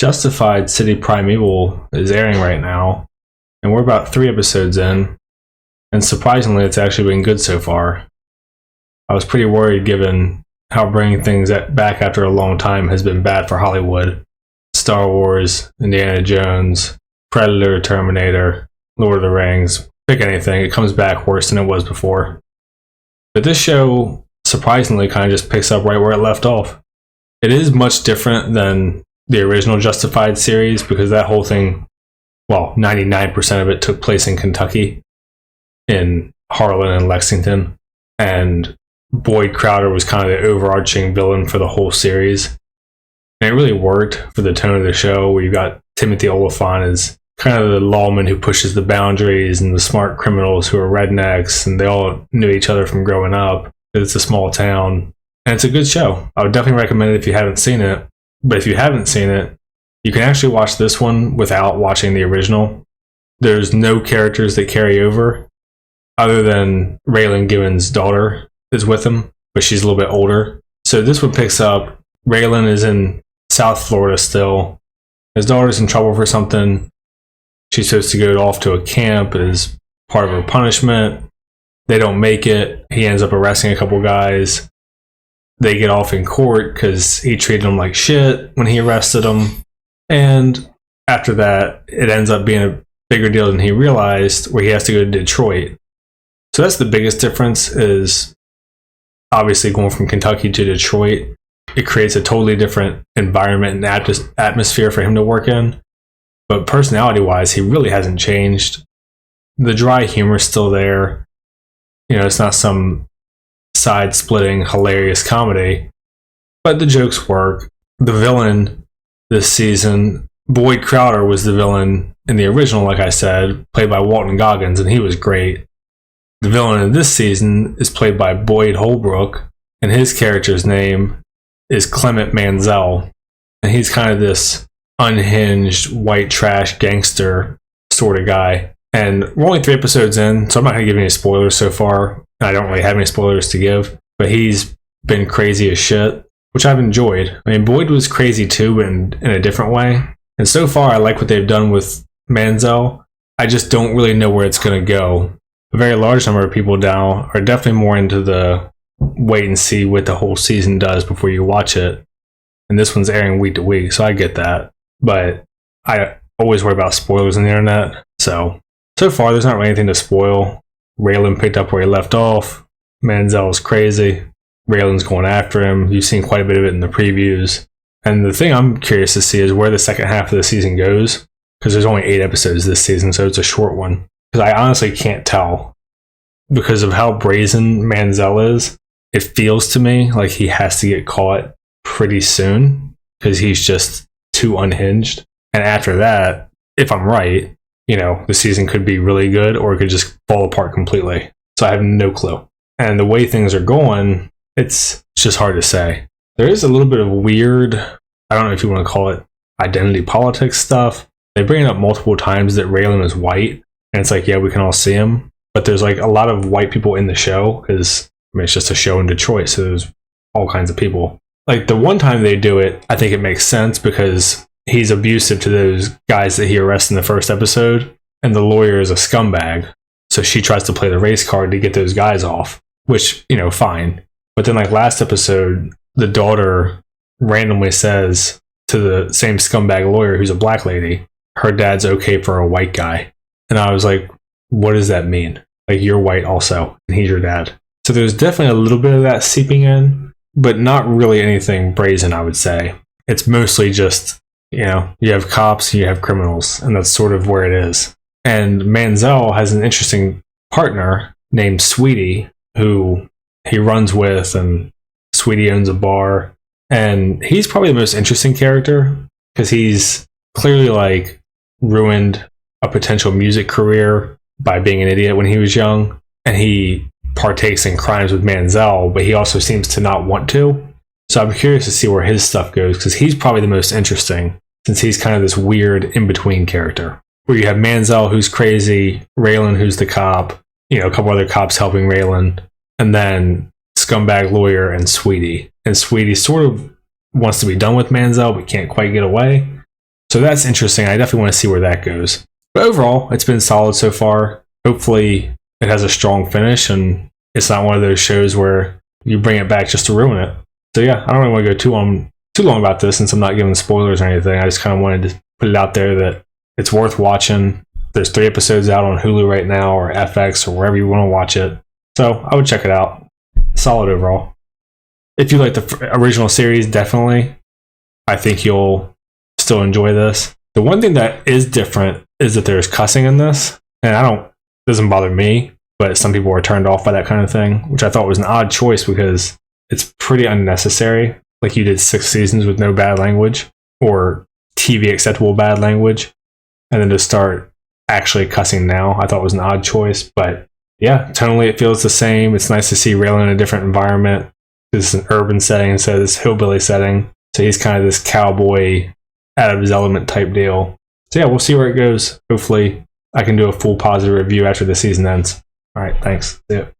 Justified City Primeval is airing right now, and we're about 3 episodes in, and surprisingly, it's actually been good so far. I was pretty worried given how bringing things back after a long time has been bad for Hollywood. Star Wars, Indiana Jones, Predator, Terminator, Lord of the Rings, pick anything, it comes back worse than it was before. But this show, surprisingly, kind of just picks up right where it left off. It is much different than the original Justified series because that whole thing, well, 99% of it took place in Kentucky, in Harlan and Lexington, and Boyd Crowder was kind of the overarching villain for the whole series. And it really worked for the tone of the show, where you got Timothy Olyphant as kind of the lawman who pushes the boundaries and the smart criminals who are rednecks, and they all knew each other from growing up. It's a small town, and it's a good show. I would definitely recommend it if you haven't seen it. But if you haven't seen it, you can actually watch this one without watching the original. There's no characters that carry over, other than Raylan Givens' daughter is with him, but she's a little bit older. So this one picks up, Raylan is in South Florida still. His daughter's in trouble for something. She's supposed to go off to a camp as part of her punishment. They don't make it. He ends up arresting a couple guys. They get off in court because he treated them like shit when he arrested them. And after that, it ends up being a bigger deal than he realized, where he has to go to Detroit. So that's the biggest difference, is obviously going from Kentucky to Detroit. It creates a totally different environment and atmosphere for him to work in. But personality-wise, he really hasn't changed. The dry humor's still there. You know, it's not some side-splitting, hilarious comedy, but the jokes work. The villain this season, Boyd Crowder, was the villain in the original, like I said, played by Walton Goggins, and he was great. The villain in this season is played by Boyd Holbrook, and his character's name is Clement Mansell, and he's kind of this unhinged, white trash gangster sort of guy. And we're only 3 episodes in, so I'm not going to give any spoilers so far. I don't really have any spoilers to give, but he's been crazy as shit, which I've enjoyed. I mean, Boyd was crazy too, but in a different way. And so far, I like what they've done with Mansell. I just don't really know where it's going to go. A very large number of people now are definitely more into the wait and see what the whole season does before you watch it. And this one's airing week to week, so I get that. But I always worry about spoilers on the internet. So far, there's not really anything to spoil. Raylan picked up where he left off. Mansell's crazy. Raylan's going after him. You've seen quite a bit of it in the previews. And the thing I'm curious to see is where the second half of the season goes, because there's only 8 episodes this season, so it's a short one. Because I honestly can't tell. Because of how brazen Mansell is, it feels to me like he has to get caught pretty soon, because he's just too unhinged. And after that, if I'm right, you know, the season could be really good, or it could just fall apart completely. So I have no clue. And the way things are going, it's just hard to say. There is a little bit of weird, I don't know if you want to call it identity politics stuff. They bring it up multiple times that Raylan is white, and it's like, yeah, we can all see him. But there's like a lot of white people in the show, because I mean, it's just a show in Detroit, so there's all kinds of people. Like the one time they do it, I think it makes sense because he's abusive to those guys that he arrests in the first episode, and the lawyer is a scumbag. So she tries to play the race card to get those guys off, which, you know, fine. But then like last episode, the daughter randomly says to the same scumbag lawyer, who's a black lady, her dad's okay for a white guy. And I was like, what does that mean? Like, you're white also, and he's your dad. So there's definitely a little bit of that seeping in, but not really anything brazen, I would say. It's mostly just, you know, you have cops, you have criminals, and that's sort of where it is. And Mansell has an interesting partner named Sweetie, who he runs with, and Sweetie owns a bar. And he's probably the most interesting character, because he's clearly like ruined a potential music career by being an idiot when he was young. And he partakes in crimes with Mansell, but he also seems to not want to. So I'm curious to see where his stuff goes, because he's probably the most interesting, since he's kind of this weird in-between character, where you have Mansell, who's crazy, Raylan, who's the cop, you know, a couple other cops helping Raylan, and then scumbag lawyer and Sweetie. And Sweetie sort of wants to be done with Mansell, but can't quite get away. So that's interesting. I definitely want to see where that goes. But overall, it's been solid so far. Hopefully, it has a strong finish and it's not one of those shows where you bring it back just to ruin it. So yeah, I don't really want to go too long about this since I'm not giving spoilers or anything. I just kind of wanted to put it out there that it's worth watching. There's 3 episodes out on Hulu right now, or FX, or wherever you want to watch it. So I would check it out. Solid overall. If you like the original series, definitely, I think you'll still enjoy this. The one thing that is different is that there's cussing in this, and doesn't bother me, but some people are turned off by that kind of thing, which I thought was an odd choice because it's pretty unnecessary. Like you did 6 seasons with no bad language or TV acceptable bad language, and then to start actually cussing now, I thought was an odd choice. But yeah, tonally it feels the same. It's nice to see Raylan in a different environment. This is an urban setting instead of this hillbilly setting. So he's kind of this cowboy out of his element type deal. So yeah, we'll see where it goes. Hopefully I can do a full positive review after the season ends. All right, thanks. See ya.